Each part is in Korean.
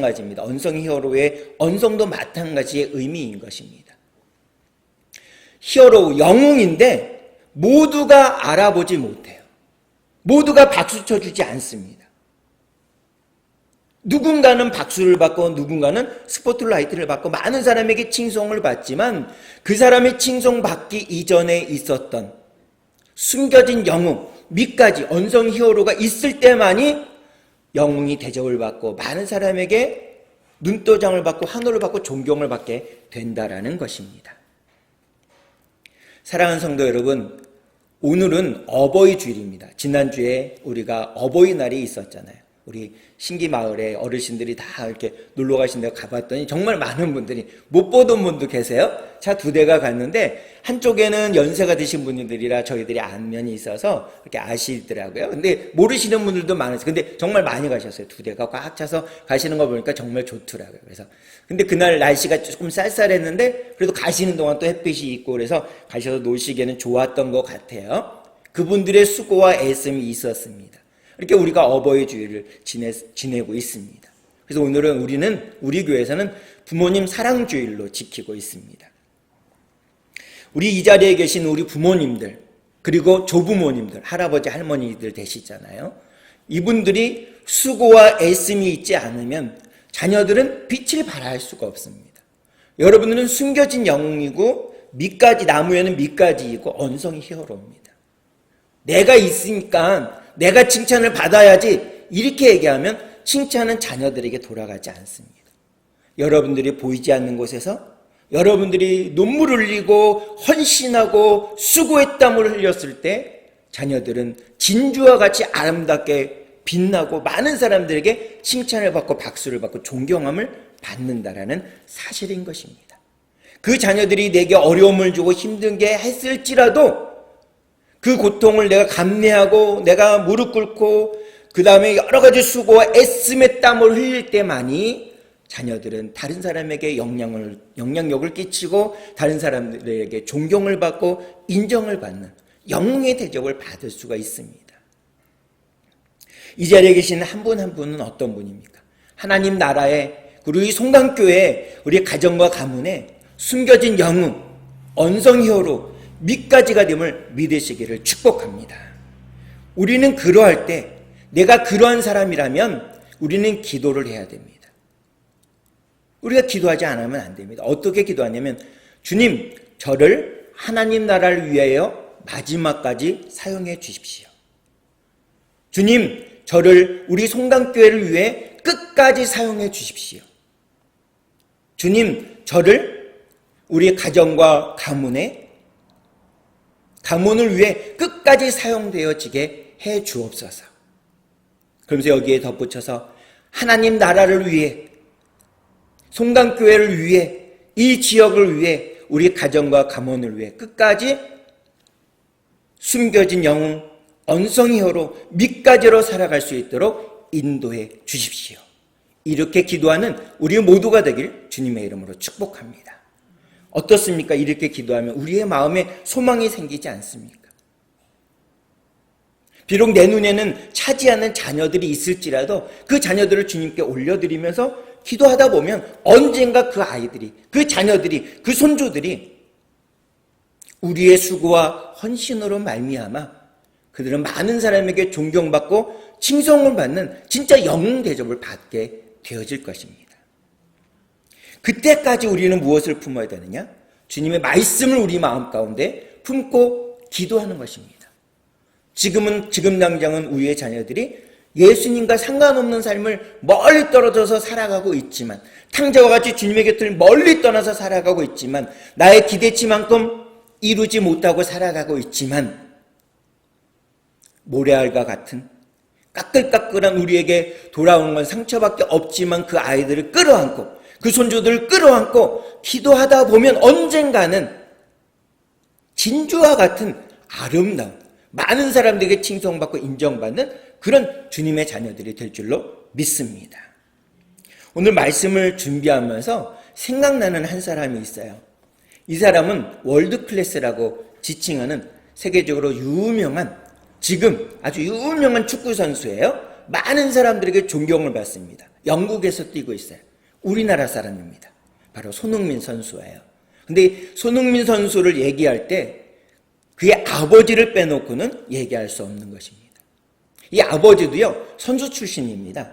마찬가지입니다. 언성 히어로의 언성도 마찬가지의 의미인 것입니다. 히어로, 영웅인데 모두가 알아보지 못해요. 모두가 박수 쳐주지 않습니다. 누군가는 박수를 받고 누군가는 스포트라이트를 받고 많은 사람에게 칭송을 받지만 그 사람의 칭송받기 이전에 있었던 숨겨진 영웅, 밑까지 언성 히어로가 있을 때만이 영웅이 대접을 받고 많은 사람에게 눈도장을 받고 환호를 받고 존경을 받게 된다라는 것입니다. 사랑하는 성도 여러분, 오늘은 어버이 주일입니다. 지난주에 우리가 어버이날이 있었잖아요. 우리 신기마을에 어르신들이 다 이렇게 놀러 가신 데 가봤더니 정말 많은 분들이, 못 보던 분도 계세요. 차 2대가 갔는데 한쪽에는 연세가 드신 분들이라 저희들이 안면이 있어서 이렇게 아시더라고요. 근데 모르시는 분들도 많았어요. 근데 정말 많이 가셨어요. 2대가 꽉 차서 가시는 거 보니까 정말 좋더라고요. 그래서 근데 그날 날씨가 조금 쌀쌀했는데 그래도 가시는 동안 또 햇빛이 있고 그래서 가셔서 노시기에는 좋았던 것 같아요. 그분들의 수고와 애씀이 있었습니다. 이렇게 우리가 어버이 주일을 지내고 있습니다. 그래서 오늘은 우리 교회에서는 부모님 사랑주일로 지키고 있습니다. 우리 이 자리에 계신 우리 부모님들, 그리고 조부모님들, 할아버지 할머니들 되시잖아요. 이분들이 수고와 애씀이 있지 않으면 자녀들은 빛을 발할 수가 없습니다. 여러분들은 숨겨진 영웅이고 밑가지, 나무에는 밑가지이고 언성 히어로입니다. 내가 있으니까 내가 칭찬을 받아야지, 이렇게 얘기하면 칭찬은 자녀들에게 돌아가지 않습니다. 여러분들이 보이지 않는 곳에서 여러분들이 눈물을 흘리고 헌신하고 수고의 땀을 흘렸을 때 자녀들은 진주와 같이 아름답게 빛나고 많은 사람들에게 칭찬을 받고 박수를 받고 존경함을 받는다라는 사실인 것입니다. 그 자녀들이 내게 어려움을 주고 힘들게 했을지라도 그 고통을 내가 감내하고 내가 무릎 꿇고 그 다음에 여러 가지 수고와 애씀의 땀을 흘릴 때만이 자녀들은 다른 사람에게 영향력을 끼치고 다른 사람들에게 존경을 받고 인정을 받는 영웅의 대접을 받을 수가 있습니다. 이 자리에 계신 한 분 한 분은 어떤 분입니까? 하나님 나라에, 우리 송강교회 우리 가정과 가문에 숨겨진 영웅, 언성 히어로, 밑가지가 됨을 믿으시기를 축복합니다. 우리는 그러할 때, 내가 그러한 사람이라면 우리는 기도를 해야 됩니다. 우리가 기도하지 않으면 안 됩니다. 어떻게 기도하냐면, 주님, 저를 하나님 나라를 위하여 마지막까지 사용해 주십시오. 주님, 저를 우리 송강교회를 위해 끝까지 사용해 주십시오. 주님, 저를 우리 가정과 가문을 위해 끝까지 사용되어지게 해 주옵소서. 그러면서 여기에 덧붙여서 하나님 나라를 위해, 송강교회를 위해, 이 지역을 위해, 우리 가정과 가문을 위해 끝까지 숨겨진 영웅, 언성 히어로, 밑가지로 살아갈 수 있도록 인도해 주십시오. 이렇게 기도하는 우리 모두가 되길 주님의 이름으로 축복합니다. 어떻습니까? 이렇게 기도하면 우리의 마음에 소망이 생기지 않습니까? 비록 내 눈에는 차지하는 자녀들이 있을지라도 그 자녀들을 주님께 올려드리면서 기도하다 보면 언젠가 그 아이들이, 그 자녀들이, 그 손주들이 우리의 수고와 헌신으로 말미암아 그들은 많은 사람에게 존경받고 칭송을 받는 진짜 영웅 대접을 받게 되어질 것입니다. 그때까지 우리는 무엇을 품어야 되느냐? 주님의 말씀을 우리 마음 가운데 품고 기도하는 것입니다. 지금 당장은 우리의 자녀들이 예수님과 상관없는 삶을 멀리 떨어져서 살아가고 있지만, 탕자와 같이 주님의 곁을 멀리 떠나서 살아가고 있지만, 나의 기대치만큼 이루지 못하고 살아가고 있지만, 모래알과 같은 까끌까끌한 우리에게 돌아오는 건 상처밖에 없지만 그 아이들을 끌어안고 그 손주들을 끌어안고 기도하다 보면 언젠가는 진주와 같은 아름다운, 많은 사람들에게 칭송받고 인정받는 그런 주님의 자녀들이 될 줄로 믿습니다. 오늘 말씀을 준비하면서 생각나는 한 사람이 있어요. 이 사람은 월드클래스라고 지칭하는 세계적으로 유명한, 지금 아주 유명한 축구 선수예요. 많은 사람들에게 존경을 받습니다. 영국에서 뛰고 있어요. 우리나라 사람입니다. 바로 손흥민 선수예요. 근데 손흥민 선수를 얘기할 때 그의 아버지를 빼놓고는 얘기할 수 없는 것입니다. 이 아버지도요, 선수 출신입니다.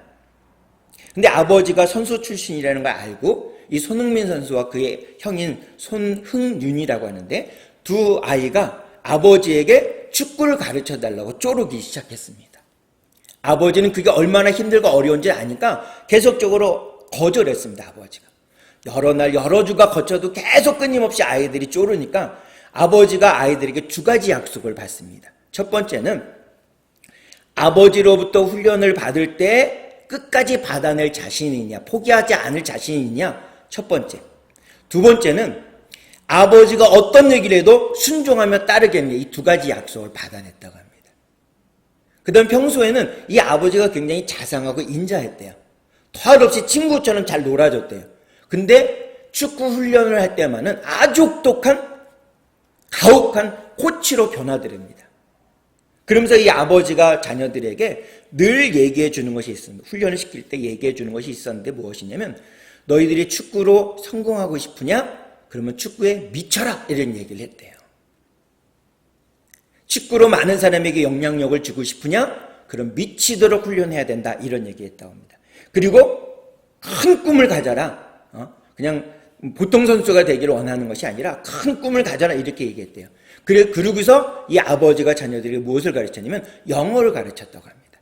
근데 아버지가 선수 출신이라는 걸 알고 이 손흥민 선수와 그의 형인 손흥윤이라고 하는데 두 아이가 아버지에게 축구를 가르쳐 달라고 쪼르기 시작했습니다. 아버지는 그게 얼마나 힘들고 어려운지 아니까 계속적으로 거절했습니다. 아버지가. 여러 날 여러 주가 거쳐도 계속 끊임없이 아이들이 쪼르니까 아버지가 아이들에게 두 가지 약속을 받습니다. 첫 번째는 아버지로부터 훈련을 받을 때 끝까지 받아낼 자신이 있냐, 포기하지 않을 자신이 있냐, 첫 번째. 두 번째는 아버지가 어떤 얘기를 해도 순종하며 따르겠냐, 이 두 가지 약속을 받아냈다고 합니다. 그 다음 평소에는 이 아버지가 굉장히 자상하고 인자했대요. 더할없이 친구처럼 잘 놀아줬대요. 근데 축구 훈련을 할 때만은 아주 혹독한 가혹한 코치로 변화드립니다. 그러면서 이 아버지가 자녀들에게 늘 얘기해 주는 것이 있습니다. 훈련을 시킬 때 얘기해 주는 것이 있었는데 무엇이냐면 너희들이 축구로 성공하고 싶으냐? 그러면 축구에 미쳐라 이런 얘기를 했대요. 축구로 많은 사람에게 영향력을 주고 싶으냐? 그럼 미치도록 훈련해야 된다 이런 얘기했다고 합니다. 그리고 큰 꿈을 가져라. 그냥 보통 선수가 되기를 원하는 것이 아니라 큰 꿈을 가져라 이렇게 얘기했대요. 그러고서 이 아버지가 자녀들에게 무엇을 가르쳤냐면 영어를 가르쳤다고 합니다.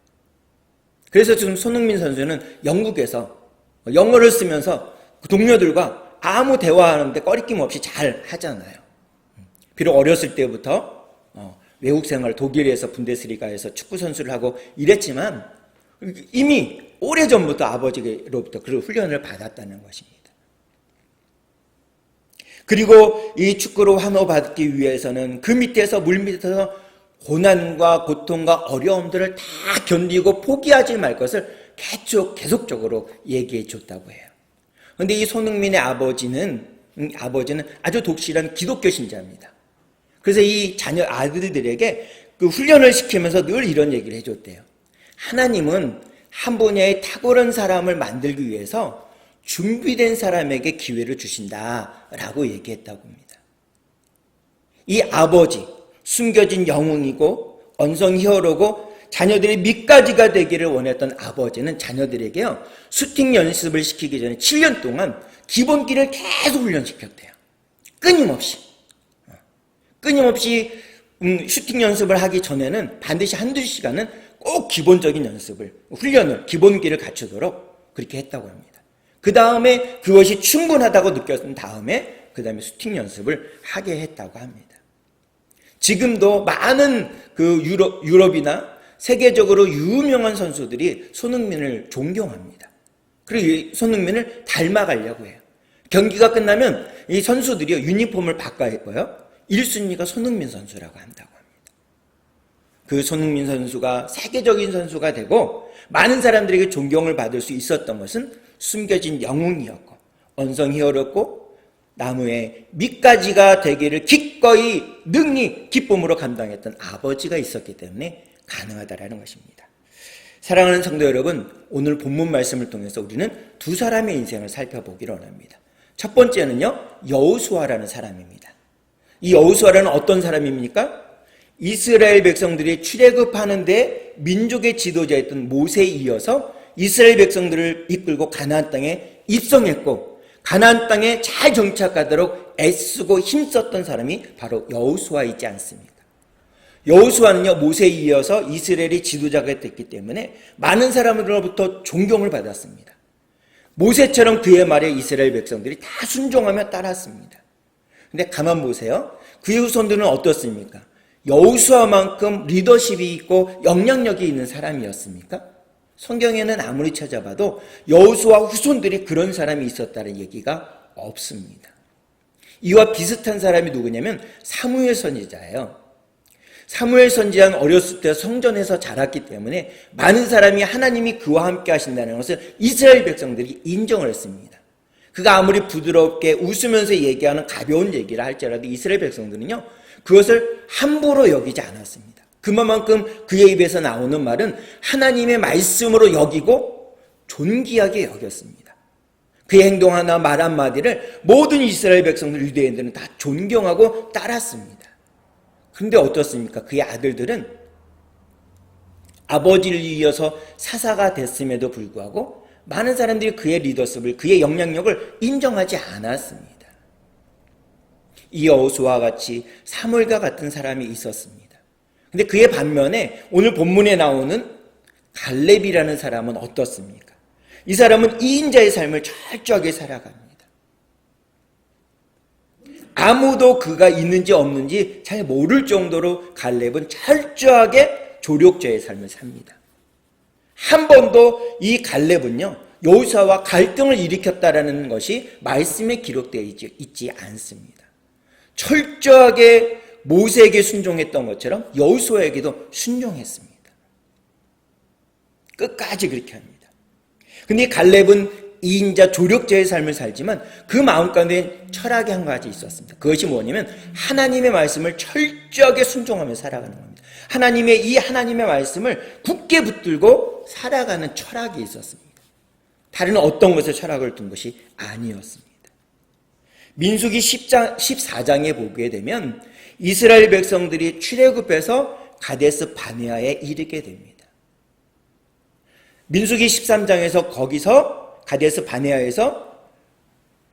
그래서 지금 손흥민 선수는 영국에서 영어를 쓰면서 동료들과 아무 대화하는데 꺼리낌 없이 잘 하잖아요. 비록 어렸을 때부터 외국 생활 독일에서 분데스리가에서 축구 선수를 하고 이랬지만 이미 오래전부터 아버지로부터 그런 훈련을 받았다는 것입니다. 그리고 이 축구로 환호받기 위해서는 그 밑에서 물 밑에서 고난과 고통과 어려움들을 다 견디고 포기하지 말 것을 계속적으로 얘기해 줬다고 해요. 그런데 이 손흥민의 아버지는 아주 독실한 기독교 신자입니다. 그래서 이 자녀 아들들에게 그 훈련을 시키면서 늘 이런 얘기를 해줬대요. 하나님은 한 분야의 탁월한 사람을 만들기 위해서 준비된 사람에게 기회를 주신다라고 얘기했다고 합니다. 이 아버지, 숨겨진 영웅이고 언성 히어로고 자녀들의 밑가지가 되기를 원했던 아버지는 자녀들에게요 슈팅 연습을 시키기 전에 7년 동안 기본기를 계속 훈련시켰대요. 끊임없이 슈팅 연습을 하기 전에는 반드시 한두 시간은 꼭 기본적인 연습을, 훈련을, 기본기를 갖추도록 그렇게 했다고 합니다. 그 다음에 그것이 충분하다고 느꼈던 다음에 그 다음에 슈팅 연습을 하게 했다고 합니다. 지금도 많은 그 유럽이나 세계적으로 유명한 선수들이 손흥민을 존경합니다. 그리고 이 손흥민을 닮아가려고 해요. 경기가 끝나면 이 선수들이 유니폼을 바꿔 입고요. 1순위가 손흥민 선수라고 한다고 합니다. 그 손흥민 선수가 세계적인 선수가 되고 많은 사람들에게 존경을 받을 수 있었던 것은 숨겨진 영웅이었고 언성히어렸고 나무의 밑가지가 되기를 기꺼이 능히 기쁨으로 감당했던 아버지가 있었기 때문에 가능하다라는 것입니다. 사랑하는 성도 여러분, 오늘 본문 말씀을 통해서 우리는 두 사람의 인생을 살펴보기를 원합니다. 첫 번째는요, 여호수아라는 사람입니다. 이 여호수아라는 어떤 사람입니까? 이스라엘 백성들이 출애굽하는데 민족의 지도자였던 모세에 이어서 이스라엘 백성들을 이끌고 가나안 땅에 입성했고 가나안 땅에 잘 정착하도록 애쓰고 힘썼던 사람이 바로 여호수아이지 않습니까? 여호수아는요 모세에 이어서 이스라엘의 지도자가 됐기 때문에 많은 사람으로부터 존경을 받았습니다. 모세처럼 그의 말에 이스라엘 백성들이 다 순종하며 따랐습니다. 근데 가만 보세요. 그의 후손들은 어떻습니까? 여호수아만큼 리더십이 있고 영향력이 있는 사람이었습니까? 성경에는 아무리 찾아봐도 여호수아 후손들이 그런 사람이 있었다는 얘기가 없습니다. 이와 비슷한 사람이 누구냐면 사무엘 선지자예요. 사무엘 선지자는 어렸을 때 성전에서 자랐기 때문에 많은 사람이 하나님이 그와 함께 하신다는 것을 이스라엘 백성들이 인정을 했습니다. 그가 아무리 부드럽게 웃으면서 얘기하는 가벼운 얘기를 할지라도 이스라엘 백성들은요 그것을 함부로 여기지 않았습니다. 그만큼 그의 입에서 나오는 말은 하나님의 말씀으로 여기고 존귀하게 여겼습니다. 그의 행동 하나 말 한마디를 모든 이스라엘 백성들, 유대인들은 다 존경하고 따랐습니다. 그런데 어떻습니까? 그의 아들들은 아버지를 이어서 사사가 됐음에도 불구하고 많은 사람들이 그의 리더십을, 그의 영향력을 인정하지 않았습니다. 이 여호수아와 같이 사무엘과 같은 사람이 있었습니다. 근데 그의 반면에 오늘 본문에 나오는 갈렙이라는 사람은 어떻습니까? 이 사람은 2인자의 삶을 철저하게 살아갑니다. 아무도 그가 있는지 없는지 잘 모를 정도로 갈렙은 철저하게 조력자의 삶을 삽니다. 한 번도 이 갈렙은요, 여호수아와 갈등을 일으켰다라는 것이 말씀에 기록되어 있지 않습니다. 철저하게 모세에게 순종했던 것처럼 여호수아에게도 순종했습니다. 끝까지 그렇게 합니다. 근데 갈렙은 2인자 조력자의 삶을 살지만 그 마음 가운데 철학이 한 가지 있었습니다. 그것이 뭐냐면 하나님의 말씀을 철저하게 순종하며 살아가는 겁니다. 하나님의 말씀을 굳게 붙들고 살아가는 철학이 있었습니다. 다른 어떤 것에 철학을 둔 것이 아니었습니다. 민수기 14장에 보게 되면 이스라엘 백성들이 출애굽해서 가데스 바네아에 이르게 됩니다. 민수기 13장에서 거기서 가데스 바네아에서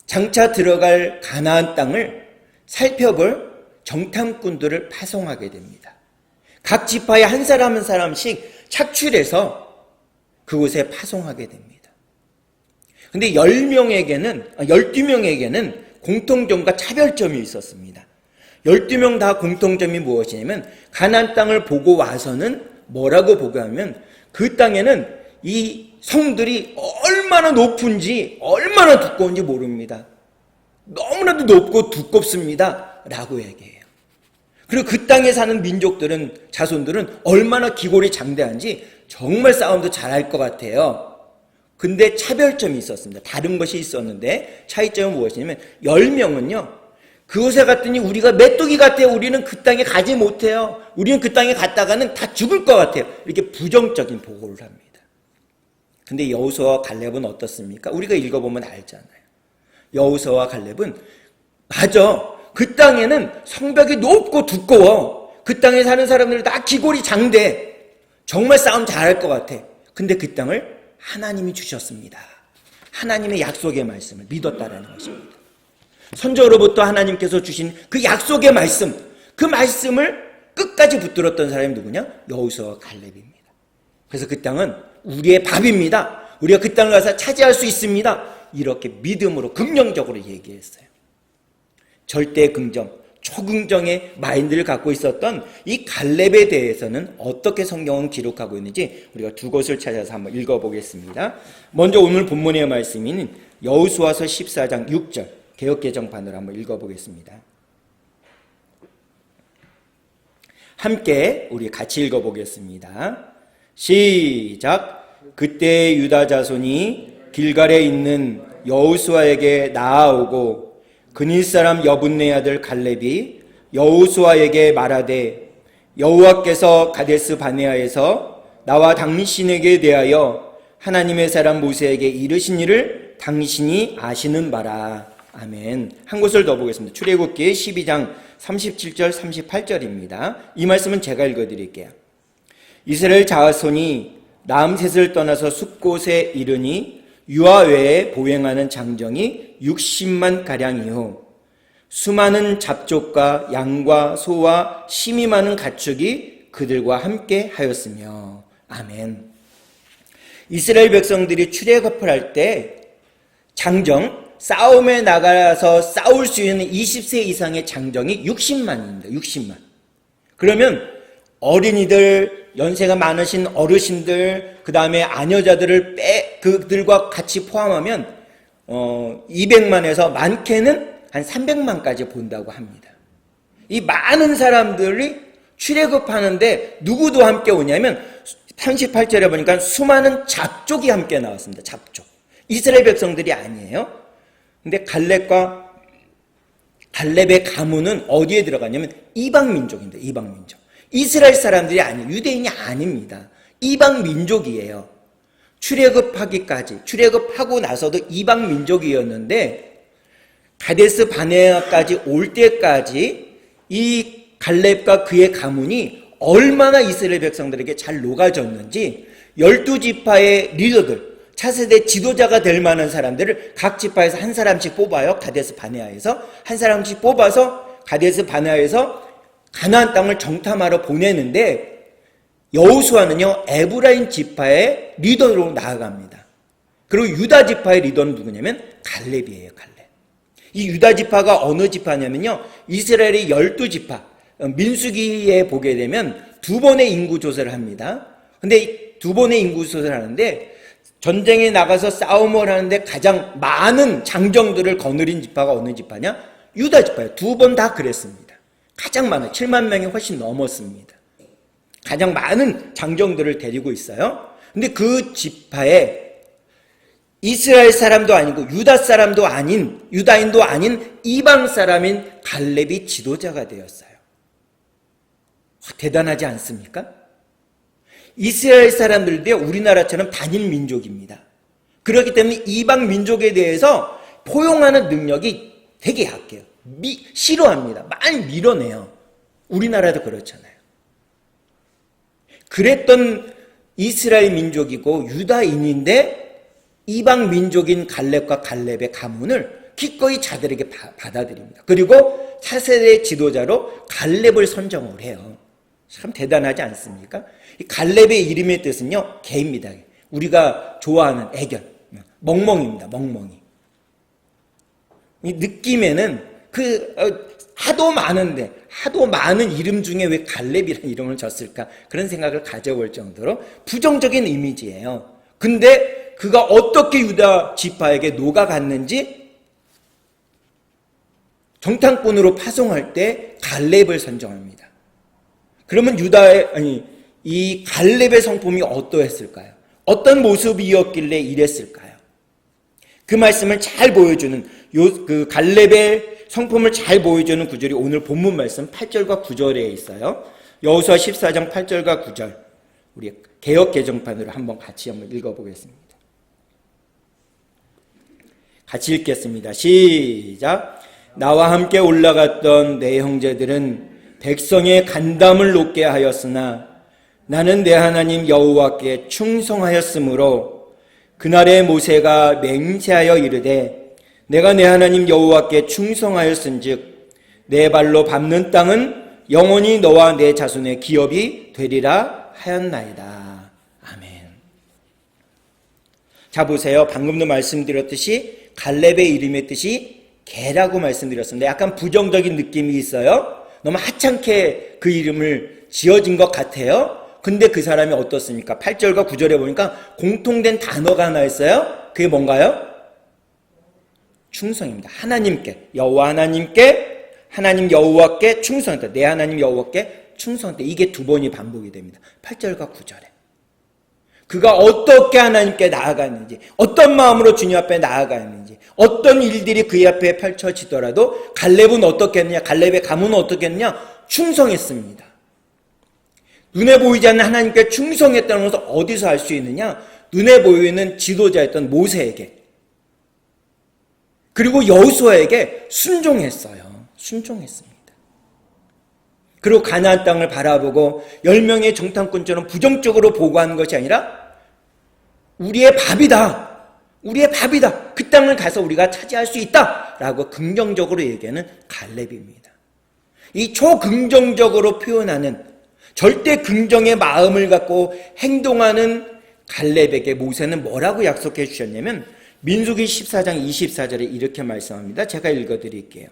장차 들어갈 가나안 땅을 살펴볼 정탐꾼들을 파송하게 됩니다. 각 지파에 한 사람 한 사람씩 착출해서 그곳에 파송하게 됩니다. 근데 12명에게는 공통점과 차별점이 있었습니다. 12명 다 공통점이 무엇이냐면 가나안 땅을 보고 와서는 뭐라고 보고하면 그 땅에는 이 성들이 얼마나 높은지 얼마나 두꺼운지 모릅니다. 너무나도 높고 두껍습니다 라고 얘기해요. 그리고 그 땅에 사는 민족들은, 자손들은 얼마나 기골이 장대한지 정말 싸움도 잘할 것 같아요. 근데 차별점이 있었습니다. 다른 것이 있었는데 차이점은 무엇이냐면 10명은요 그곳에 갔더니 우리가 메뚜기 같아요. 우리는 그 땅에 가지 못해요. 우리는 그 땅에 갔다가는 다 죽을 것 같아요. 이렇게 부정적인 보고를 합니다. 근데 여호수아와 갈렙은 어떻습니까? 우리가 읽어보면 알잖아요. 여호수아와 갈렙은 맞아. 그 땅에는 성벽이 높고 두꺼워. 그 땅에 사는 사람들 다 기골이 장대. 정말 싸움 잘할 것 같아. 근데 그 땅을 하나님이 주셨습니다. 하나님의 약속의 말씀을 믿었다라는 것입니다. 선조로부터 하나님께서 주신 그 약속의 말씀, 그 말씀을 끝까지 붙들었던 사람이 누구냐? 여호수아와 갈렙입니다. 그래서 그 땅은 우리의 밥입니다. 우리가 그 땅을 가서 차지할 수 있습니다. 이렇게 믿음으로 긍정적으로 얘기했어요. 절대 긍정, 초긍정의 마인드를 갖고 있었던 이 갈렙에 대해서는 어떻게 성경은 기록하고 있는지 우리가 두 곳을 찾아서 한번 읽어보겠습니다. 먼저 오늘 본문의 말씀인 여호수아서 14장 6절 개역개정판으로 한번 읽어보겠습니다. 함께 우리 같이 읽어보겠습니다. 시작. 그때 유다 자손이 길갈에 있는 여호수아에게 나아오고 그닐 사람 여분네 아들 갈렙이 여호수아에게 말하되 여호와께서 가데스 바네아에서 나와 당신에게 대하여 하나님의 사람 모세에게 이르신 일을 당신이 아시는 바라. 아멘. 한 곳을 더 보겠습니다. 출애굽기 12장 37절 38절입니다. 이 말씀은 제가 읽어드릴게요. 이스라엘 자손이 람셋을 떠나서 숫곳에 이르니 유아 외에 보행하는 장정이 60만 가량이요 수많은 잡족과 양과 소와 심이 많은 가축이 그들과 함께 하였으며. 아멘. 이스라엘 백성들이 출애굽을 할 때 장정, 싸움에 나가서 싸울 수 있는 20세 이상의 장정이 60만입니다. 60만. 그러면 어린이들, 연세가 많으신 어르신들, 그 다음에 아녀자들을 그들과 같이 포함하면 200만에서 많게는 한 300만까지 본다고 합니다. 이 많은 사람들이 출애굽하는데 누구도 함께 오냐면 38절에 보니까 수많은 잡족이 함께 나왔습니다. 잡족. 이스라엘 백성들이 아니에요. 근데 갈렙의 가문은 어디에 들어가냐면 이방 민족입니다. 이방 민족. 이스라엘 사람들이 아니에요. 유대인이 아닙니다. 이방 민족이에요. 출애굽하고 나서도 이방 민족이었는데 가데스 바네아까지 올 때까지 이 갈렙과 그의 가문이 얼마나 이스라엘 백성들에게 잘 녹아졌는지 12지파의 리더들, 차세대 지도자가 될 만한 사람들을 각 지파에서 한 사람씩 뽑아요. 가데스 바네아에서 한 사람씩 뽑아서 가데스 바네아에서 가나안 땅을 정탐하러 보내는데 여호수아는요 에브라임 지파의 리더로 나아갑니다. 그리고 유다 지파의 리더는 누구냐면 갈렙이에요. 갈렙. 이 유다 지파가 어느 지파냐면요 이스라엘의 12지파 민수기에 보게 되면 두 번의 인구 조사를 합니다. 근데 두 번의 인구 조사를 하는데 전쟁에 나가서 싸움을 하는데 가장 많은 장정들을 거느린 지파가 어느 지파냐? 유다 지파예요. 두 번 다 그랬습니다. 가장 많아요. 7만 명이 훨씬 넘었습니다. 가장 많은 장정들을 데리고 있어요. 근데 그 지파에 이스라엘 사람도 아니고 유다 사람도 아닌 유다인도 아닌 이방 사람인 갈렙이 지도자가 되었어요. 대단하지 않습니까? 이스라엘 사람들도 우리나라처럼 단일 민족입니다. 그렇기 때문에 이방 민족에 대해서 포용하는 능력이 되게 약해요. 싫어합니다. 많이 밀어내요. 우리나라도 그렇잖아요. 그랬던 이스라엘 민족이고 유다인인데 이방 민족인 갈렙과 갈렙의 가문을 기꺼이 자들에게 받아들입니다. 그리고 차세대 지도자로 갈렙을 선정을 해요. 참 대단하지 않습니까? 이 갈렙의 이름의 뜻은요 개입니다. 우리가 좋아하는 애견, 멍멍이입니다. 멍멍이. 이 느낌에는 하도 많은 이름 중에 왜 갈렙이라는 이름을 졌을까 그런 생각을 가져볼 정도로 부정적인 이미지예요. 근데 그가 어떻게 유다 지파에게 녹아갔는지 정탐꾼으로 파송할 때 갈렙을 선정합니다. 그러면 이 갈렙의 성품이 어떠했을까요? 어떤 모습이었길래 이랬을까요? 그 말씀을 잘 보여주는 그 갈렙의 성품을 잘 보여주는 구절이 오늘 본문 말씀 8절과 9절에 있어요. 여호수아 14장 8절과 9절 우리 개역 개정판으로 한번 읽어보겠습니다. 같이 읽겠습니다. 시작. 나와 함께 올라갔던 내 형제들은 백성의 간담을 높게 하였으나 나는 내 하나님 여호와께 충성하였으므로 그날에 모세가 맹세하여 이르되 내가 내 하나님 여호와께 충성하였은즉 내 발로 밟는 땅은 영원히 너와 내 자손의 기업이 되리라 하였나이다. 아멘. 자 보세요. 방금도 말씀드렸듯이 갈렙의 이름의 뜻이 개라고 말씀드렸습니다. 약간 부정적인 느낌이 있어요. 너무 하찮게 그 이름을 지어진 것 같아요. 근데 그 사람이 어떻습니까? 8절과 9절에 보니까 공통된 단어가 하나 있어요. 그게 뭔가요? 충성입니다. 하나님께, 여호와 하나님께, 하나님 여호와께 충성했다. 내 하나님 여호와께 충성했다. 이게 두 번이 반복이 됩니다. 8절과 9절에. 그가 어떻게 하나님께 나아갔는지, 어떤 마음으로 주님 앞에 나아갔는지, 어떤 일들이 그의 앞에 펼쳐지더라도 갈렙은 어떻게 했느냐, 갈렙의 가문은 어떻게 했느냐, 충성했습니다. 눈에 보이지 않는 하나님께 충성했다는 것을 어디서 알 수 있느냐? 눈에 보이는 지도자였던 모세에게 그리고 여호수아에게 순종했어요. 순종했습니다. 그리고 가나안 땅을 바라보고 10명의 정탐꾼처럼 부정적으로 보고하는 것이 아니라 우리의 밥이다. 우리의 밥이다. 그 땅을 가서 우리가 차지할 수 있다. 라고 긍정적으로 얘기하는 갈렙입니다. 이 초긍정적으로 표현하는 절대 긍정의 마음을 갖고 행동하는 갈렙에게 모세는 뭐라고 약속해 주셨냐면 민수기 14장 24절에 이렇게 말씀합니다. 제가 읽어드릴게요.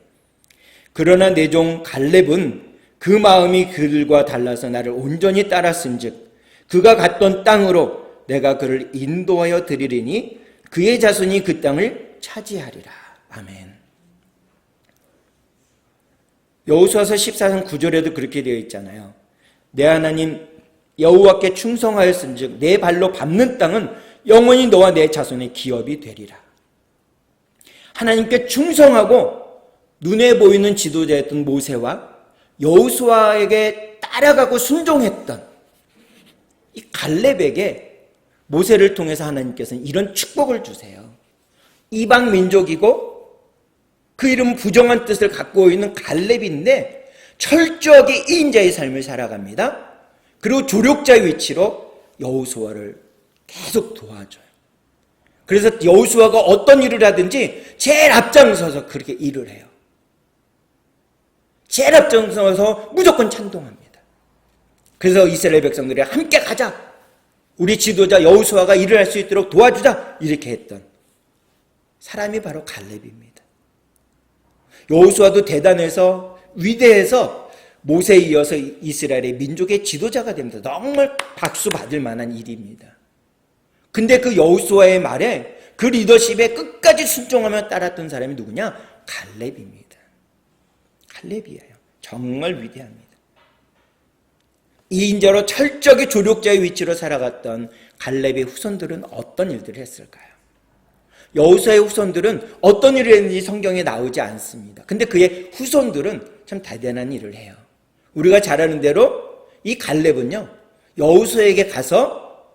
그러나 내 종 갈렙은 그 마음이 그들과 달라서 나를 온전히 따랐은즉 그가 갔던 땅으로 내가 그를 인도하여 드리리니 그의 자손이 그 땅을 차지하리라. 아멘. 여호수아서 14장 9절에도 그렇게 되어 있잖아요. 내 하나님 여호와께 충성하였은즉 내 발로 밟는 땅은 영원히 너와 내 자손의 기업이 되리라. 하나님께 충성하고 눈에 보이는 지도자였던 모세와 여호수아에게 따라가고 순종했던 이 갈렙에게 모세를 통해서 하나님께서는 이런 축복을 주세요. 이방 민족이고 그 이름 부정한 뜻을 갖고 있는 갈렙인데 철저하게 이인자의 삶을 살아갑니다. 그리고 조력자의 위치로 여호수아를 계속 도와줘요. 그래서 여호수아가 어떤 일을 하든지 제일 앞장서서 그렇게 일을 해요. 제일 앞장서서 무조건 찬동합니다. 그래서 이스라엘 백성들이 함께 가자. 우리 지도자 여호수아가 일을 할 수 있도록 도와주자. 이렇게 했던 사람이 바로 갈렙입니다. 여호수아도 대단해서 위대해서 모세에 이어서 이스라엘의 민족의 지도자가 됩니다. 정말 박수 받을 만한 일입니다. 근데 그 여호수아의 말에 그 리더십에 끝까지 순종하며 따랐던 사람이 누구냐? 갈렙입니다. 갈렙이에요. 정말 위대합니다. 이인자로 철저하게 조력자의 위치로 살아갔던 갈렙의 후손들은 어떤 일들을 했을까요? 여호수아의 후손들은 어떤 일을 했는지 성경에 나오지 않습니다. 근데 그의 후손들은 참 대단한 일을 해요. 우리가 잘 아는 대로 이 갈렙은요, 여호수아에게 가서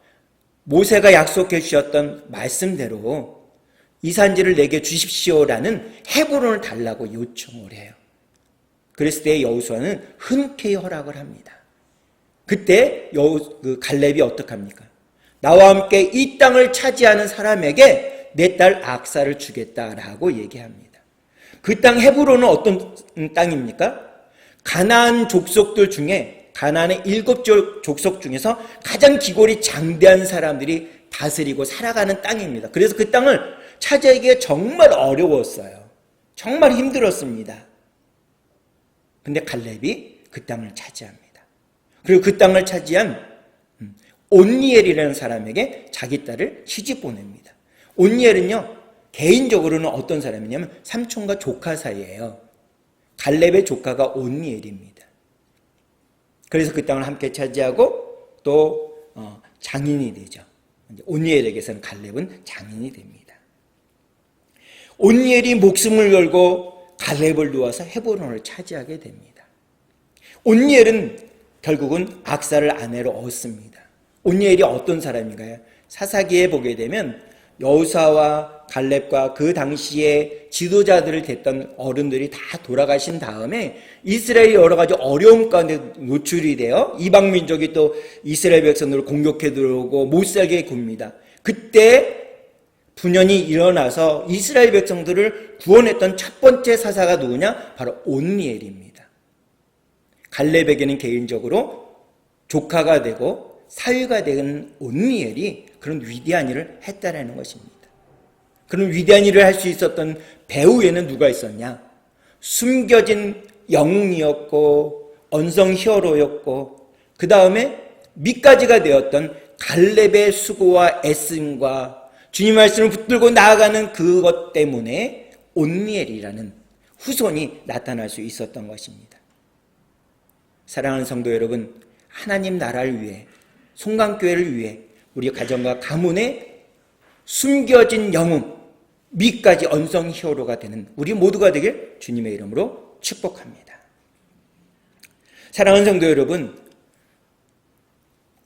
모세가 약속해 주셨던 말씀대로 이 산지를 내게 주십시오라는 헤브론을 달라고 요청을 해요. 그랬을 때 여호수아는 흔쾌히 허락을 합니다. 그때 갈렙이 어떡합니까? 나와 함께 이 땅을 차지하는 사람에게 내 딸 악사를 주겠다라고 얘기합니다. 그 땅 헤브론은 어떤 땅입니까? 가나안 족속들 중에 가나안의 7 족속 중에서 가장 기골이 장대한 사람들이 다스리고 살아가는 땅입니다. 그래서 그 땅을 차지하기가 정말 어려웠어요. 정말 힘들었습니다. 근데 갈렙이 그 땅을 차지합니다. 그리고 그 땅을 차지한 온니엘이라는 사람에게 자기 딸을 시집 보냅니다. 온니엘은요, 개인적으로는 어떤 사람이냐면 삼촌과 조카 사이예요. 갈렙의 조카가 온니엘입니다. 그래서 그 땅을 함께 차지하고 또 장인이 되죠. 온니엘에게서는 갈렙은 장인이 됩니다. 온니엘이 목숨을 걸고 갈렙을 도와서 헤브론을 차지하게 됩니다. 온니엘은 결국은 악사를 아내로 얻습니다. 온니엘이 어떤 사람인가요? 사사기에 보게 되면 여호수아와 갈렙과 그 당시에 지도자들을 됐던 어른들이 다 돌아가신 다음에 이스라엘이 여러 가지 어려움 가운데 노출이 되어 이방 민족이 또 이스라엘 백성들을 공격해 들어오고 못 살게 굽니다. 그때 분연이 일어나서 이스라엘 백성들을 구원했던 첫 번째 사사가 누구냐? 바로 온니엘입니다. 갈렙에게는 개인적으로 조카가 되고 사위가 된 온니엘이 그런 위대한 일을 했다라는 것입니다. 그런 위대한 일을 할 수 있었던 배후에는 누가 있었냐? 숨겨진 영웅이었고 언성 히어로였고 그 다음에 밑가지가 되었던 갈렙의 수고와 애씀과 주님 말씀을 붙들고 나아가는 그것 때문에 온니엘이라는 후손이 나타날 수 있었던 것입니다. 사랑하는 성도 여러분, 하나님 나라를 위해, 송강교회를 위해 우리 가정과 가문에 숨겨진 영웅, 밑까지 언성 히어로가 되는 우리 모두가 되길 주님의 이름으로 축복합니다. 사랑하는 성도 여러분,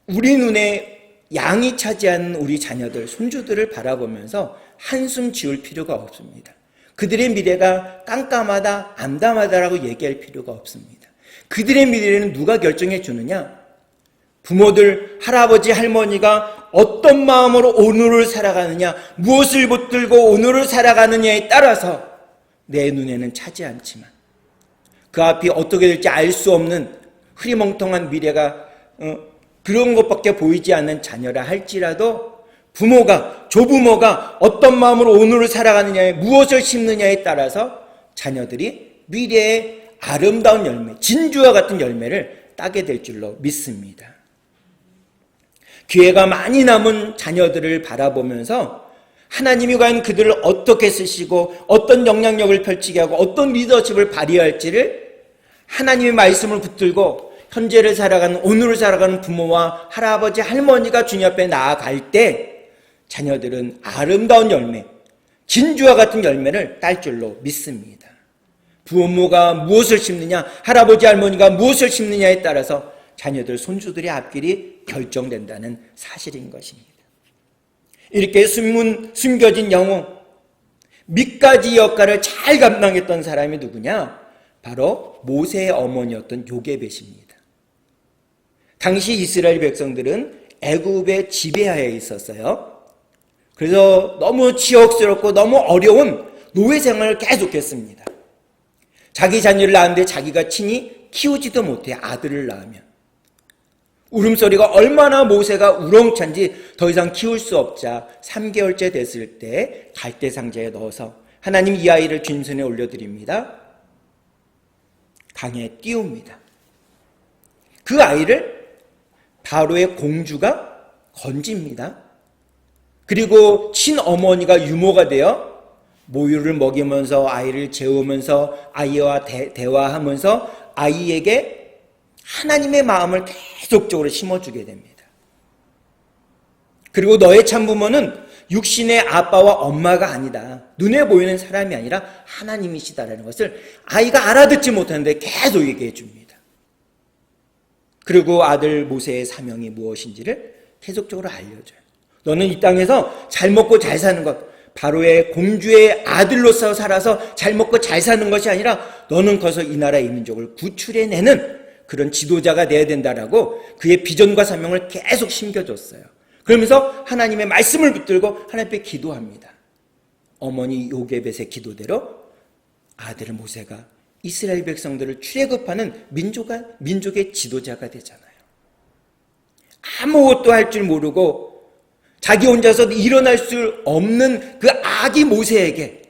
우리 눈에 양이 차지하는 우리 자녀들, 손주들을 바라보면서 한숨 지을 필요가 없습니다. 그들의 미래가 깜깜하다, 암담하다라고 얘기할 필요가 없습니다. 그들의 미래는 누가 결정해 주느냐? 부모들, 할아버지, 할머니가 어떤 마음으로 오늘을 살아가느냐, 무엇을 붙들고 오늘을 살아가느냐에 따라서 내 눈에는 차지 않지만 그 앞이 어떻게 될지 알 수 없는 흐리멍텅한 미래가 그런 것밖에 보이지 않는 자녀라 할지라도 부모가, 조부모가 어떤 마음으로 오늘을 살아가느냐에 무엇을 심느냐에 따라서 자녀들이 미래의 아름다운 열매, 진주와 같은 열매를 따게 될 줄로 믿습니다. 기회가 많이 남은 자녀들을 바라보면서 하나님이 과연 그들을 어떻게 쓰시고 어떤 영향력을 펼치게 하고 어떤 리더십을 발휘할지를 하나님의 말씀을 붙들고 현재를 살아가는, 오늘을 살아가는 부모와 할아버지, 할머니가 주님 앞에 나아갈 때 자녀들은 아름다운 열매, 진주와 같은 열매를 딸 줄로 믿습니다. 부모가 무엇을 심느냐, 할아버지, 할머니가 무엇을 심느냐에 따라서 자녀들, 손주들의 앞길이 결정된다는 사실인 것입니다. 이렇게 숨겨진 영웅, 밑가지 역할을 잘 감당했던 사람이 누구냐? 바로 모세의 어머니였던 요게벳입니다. 당시 이스라엘 백성들은 애굽의 지배하에 있었어요. 그래서 너무 치욕스럽고 너무 어려운 노예 생활을 계속했습니다. 자기 자녀를 낳았는데 자기가 친히 키우지도 못해, 아들을 낳으면. 울음소리가 얼마나 모세가 우렁찬지 더 이상 키울 수 없자 3개월째 됐을 때 갈대 상자에 넣어서 하나님 이 아이를 주님 손에 올려드립니다. 강에 띄웁니다. 그 아이를 바로의 공주가 건집니다. 그리고 친어머니가 유모가 되어 모유를 먹이면서 아이를 재우면서 아이와 대화하면서 아이에게 하나님의 마음을 계속적으로 심어주게 됩니다. 그리고 너의 참부모는 육신의 아빠와 엄마가 아니다, 눈에 보이는 사람이 아니라 하나님이시다라는 것을 아이가 알아듣지 못하는데 계속 얘기해 줍니다. 그리고 아들 모세의 사명이 무엇인지를 계속적으로 알려줘요. 너는 이 땅에서 잘 먹고 잘 사는 것, 바로의 공주의 아들로서 살아서 잘 먹고 잘 사는 것이 아니라 너는 커서 이 나라 이 민족을 구출해내는 그런 지도자가 돼야 된다라고 그의 비전과 사명을 계속 심겨줬어요. 그러면서 하나님의 말씀을 붙들고 하나님 앞에 기도합니다. 어머니 요게벳의 기도대로 아들 모세가 이스라엘 백성들을 출애굽하는 민족의 지도자가 되잖아요. 아무것도 할 줄 모르고 자기 혼자서 일어날 수 없는 그 아기 모세에게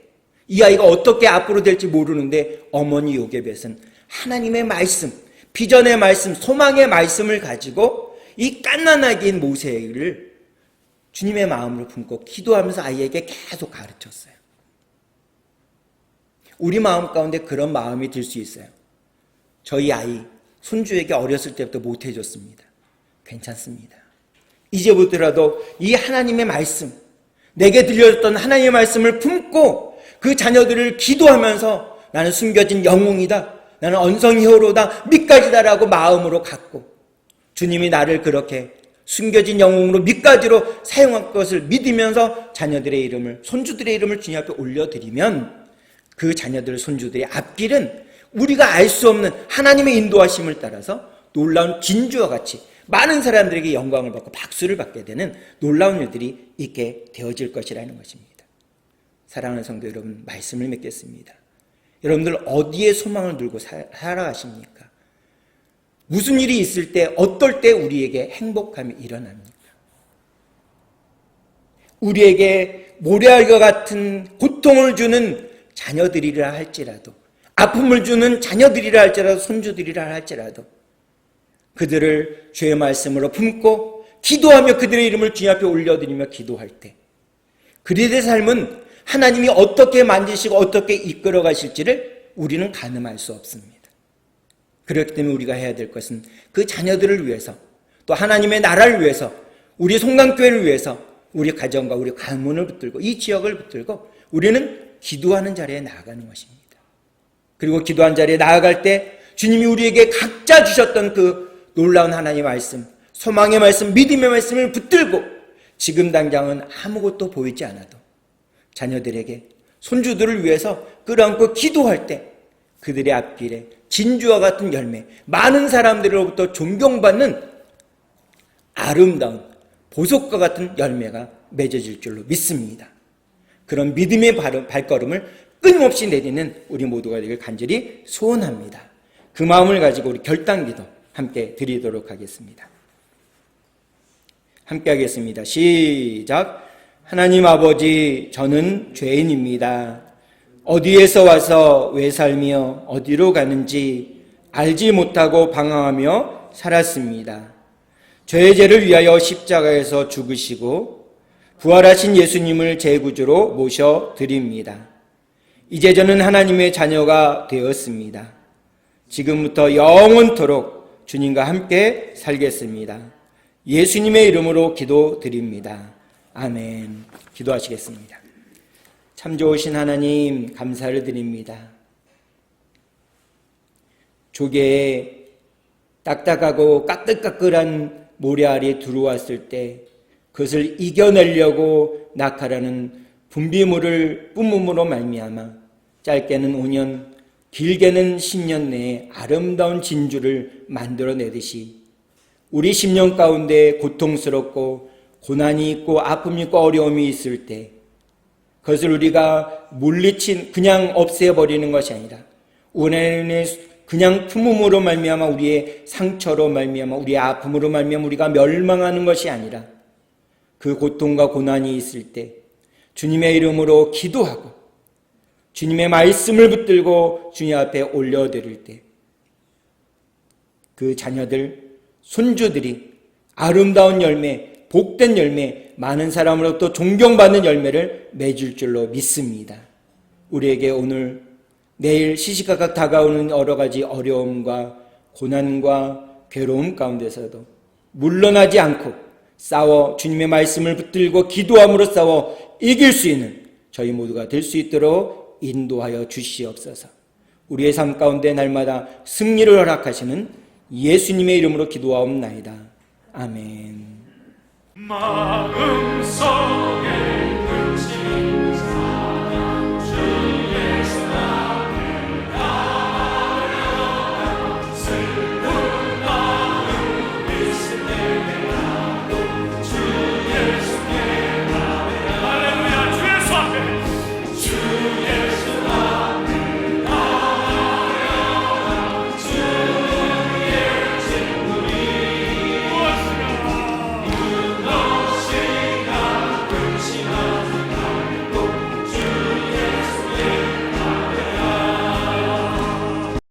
이 아이가 어떻게 앞으로 될지 모르는데 어머니 요게벳은 하나님의 말씀, 비전의 말씀, 소망의 말씀을 가지고 이 갓난아기인 모세를 주님의 마음으로 품고 기도하면서 아이에게 계속 가르쳤어요. 우리 마음 가운데 그런 마음이 들 수 있어요. 저희 아이, 손주에게 어렸을 때부터 못해줬습니다. 괜찮습니다. 이제부터라도 이 하나님의 말씀, 내게 들려줬던 하나님의 말씀을 품고 그 자녀들을 기도하면서 나는 숨겨진 영웅이다, 나는 언성이 히어로다, 밑가지다라고 마음으로 갖고 주님이 나를 그렇게 숨겨진 영웅으로 밑가지로 사용할 것을 믿으면서 자녀들의 이름을, 손주들의 이름을 주님 앞에 올려드리면 그 자녀들, 손주들의 앞길은 우리가 알 수 없는 하나님의 인도하심을 따라서 놀라운 진주와 같이 많은 사람들에게 영광을 받고 박수를 받게 되는 놀라운 일들이 있게 되어질 것이라는 것입니다. 사랑하는 성도 여러분, 말씀을 맺겠습니다. 여러분들 어디에 소망을 들고 살아가십니까? 무슨 일이 있을 때, 어떨 때 우리에게 행복함이 일어납니까? 우리에게 모래알과 같은 고통을 주는 자녀들이라 할지라도, 아픔을 주는 자녀들이라 할지라도, 손주들이라 할지라도 그들을 주의 말씀으로 품고 기도하며 그들의 이름을 주님 앞에 올려드리며 기도할 때 그들의 삶은 하나님이 어떻게 만드시고 어떻게 이끌어 가실지를 우리는 가늠할 수 없습니다. 그렇기 때문에 우리가 해야 될 것은 그 자녀들을 위해서, 또 하나님의 나라를 위해서, 우리 송강교회를 위해서 우리 가정과 우리 가문을 붙들고 이 지역을 붙들고 우리는 기도하는 자리에 나아가는 것입니다. 그리고 기도한 자리에 나아갈 때 주님이 우리에게 각자 주셨던 그 놀라운 하나님의 말씀, 소망의 말씀, 믿음의 말씀을 붙들고 지금 당장은 아무것도 보이지 않아도 자녀들에게, 손주들을 위해서 끌어안고 기도할 때 그들의 앞길에 진주와 같은 열매, 많은 사람들로부터 존경받는 아름다운 보석과 같은 열매가 맺어질 줄로 믿습니다. 그런 믿음의 발걸음을 끊임없이 내디는 우리 모두가 되길 간절히 소원합니다. 그 마음을 가지고 우리 결단기도 함께 드리도록 하겠습니다. 함께 하겠습니다. 시작. 하나님 아버지, 저는 죄인입니다. 어디에서 와서 왜 살며 어디로 가는지 알지 못하고 방황하며 살았습니다. 죄의 죄를 위하여 십자가에서 죽으시고 부활하신 예수님을 제 구주로 모셔드립니다. 이제 저는 하나님의 자녀가 되었습니다. 지금부터 영원토록 주님과 함께 살겠습니다. 예수님의 이름으로 기도드립니다. 아멘. 기도하시겠습니다. 참 좋으신 하나님, 감사를 드립니다. 조개에 딱딱하고 까끌까끌한 모래알이 들어왔을 때 그것을 이겨내려고 낙하라는 분비물을 뿜음으로 말미암아 짧게는 5년, 길게는 10년 내에 아름다운 진주를 만들어내듯이 우리 10년 가운데 고통스럽고 고난이 있고 아픔이 있고 어려움이 있을 때 그것을 우리가 물리친 그냥 없애버리는 것이 아니라 우리는 그냥 품음으로 말미암아 우리의 상처로 말미암아 우리의 아픔으로 말미암아 우리가 멸망하는 것이 아니라 그 고통과 고난이 있을 때 주님의 이름으로 기도하고 주님의 말씀을 붙들고 주님 앞에 올려드릴 때 그 자녀들, 손주들이 아름다운 열매, 복된 열매, 많은 사람으로부터 존경받는 열매를 맺을 줄로 믿습니다. 우리에게 오늘 내일 시시각각 다가오는 여러 가지 어려움과 고난과 괴로움 가운데서도 물러나지 않고 싸워 주님의 말씀을 붙들고 기도함으로 싸워 이길 수 있는 저희 모두가 될 수 있도록 인도하여 주시옵소서. 우리의 삶 가운데 날마다 승리를 허락하시는 예수님의 이름으로 기도하옵나이다. 아멘. 마음속